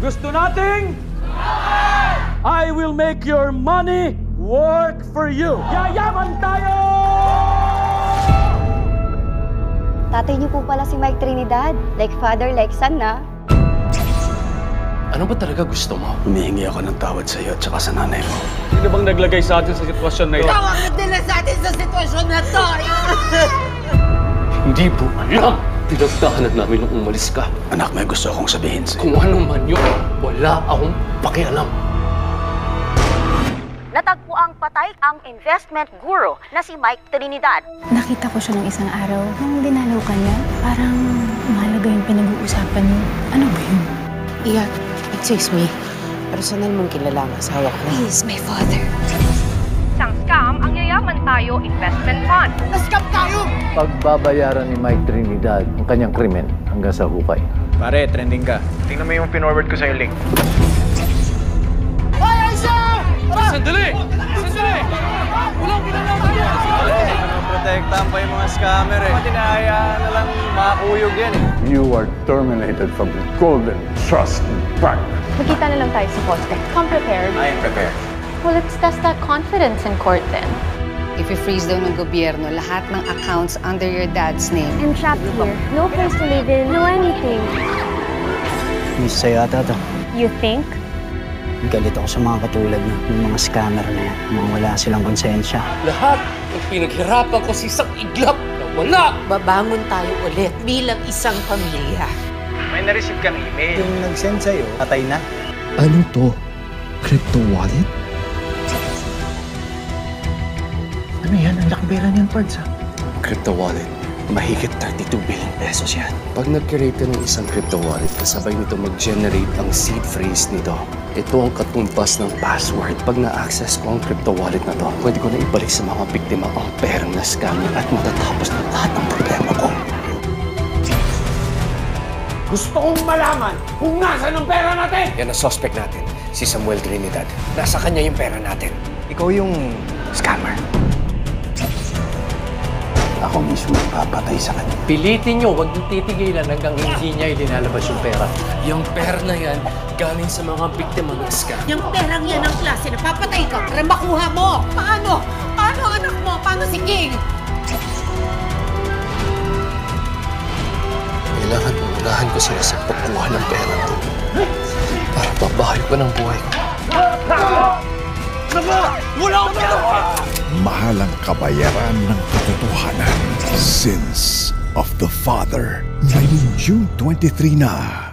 Gusto nating? I will make your money work for you. Yayaman tayo! Tatay niyo po pala si Mike Trinidad. Like father, like son na. Ano ba talaga gusto mo? Humihingi ako ng tawad sa iyo at saka sa nanay mo. Sino bang naglagay sa atin sa sitwasyon na ito? Tawag nila sa atin sa sitwasyon na to! Hindi po alam. Pinagdahanan namin nung umalis ka. Anak, may gusto akong sabihin sa'yo. Kung ano man yun, wala akong pakialam. Natagpuang patay ang investment guru na si Mike Trinidad. Nakita ko siya nung isang araw. Nung dinalaw ka niya, parang mahalaga yung pinag-uusapan niyo. Ano ba yun? Iya, excuse me. Personal mong kilala ang asawa ko. He is my father. Isang scam ang Yayaman Tayo Investment Fund. Nascam tayo! Pagbabayaran ni Mike Trinidad ang kanyang krimen hanggang sa hukay. Pare, trending ka. Tingnan mo yung pinorward ko sa'yo link. Hoy, Aisha! Sandali! Sandali! Walang ginagawa yan! Protektahan pa yung mga scammer eh. Tinahayaan na lang makakuyog yan eh. You are terminated from the Golden Trust Bank. Magkita na lang tayo sa poste. Come prepared. I am prepared. Well, let's test that confidence in court then. If you freeze daw ng gobyerno, lahat ng accounts under your dad's name. I'm trapped here. No place to live in. No anything. Miss sa'yo ata to. You think? Galit ako sa mga katulad mo, yung mga scammer na yan, mga wala silang konsensya. Lahat ng pinaghirapan ko sa isang iglap na wala. Babangon tayo ulit bilang isang pamilya. May na-receive kang email. Yung nag-send sa'yo, patay na. Ano to? Crypto wallet? Ano yan? Ang laki pera niyan, Pards, ha? Crypto wallet. Mahigit 32 billion pesos yan. Pag nag-create ka ng isang crypto wallet, kasabay nito mag-generate ang seed phrase nito. Ito ang katumbas ng password. Pag na-access ko ang crypto wallet na to, pwede ko na ibalik sa mga biktima ang perang na scam at matatapos na lahat ng problema ko. Gusto kong malaman kung nasaan ang pera natin! Yan ang suspect natin, si Samuel Trinidad. Nasa kanya yung pera natin. Ikaw yung scammer. Ako mismo papatay sa kanya. Pilitin nyo, huwag yung titigilan hanggang hindi niya ilinalabas yung pera. Yung pera na yan, galing sa mga biktima ng scam. Yung perang yan ang klase na papatay ka para makuha mo. Paano? Paano anak mo? Paano si King? Kailangan unahan ko sila sa pagkuha ng pera to. Para pabahay ko ng buhay ko. Wala akong ginawa! Mahal ang kabayaran ng katotohanan. Sins of the Father. Ngayong June 23 na.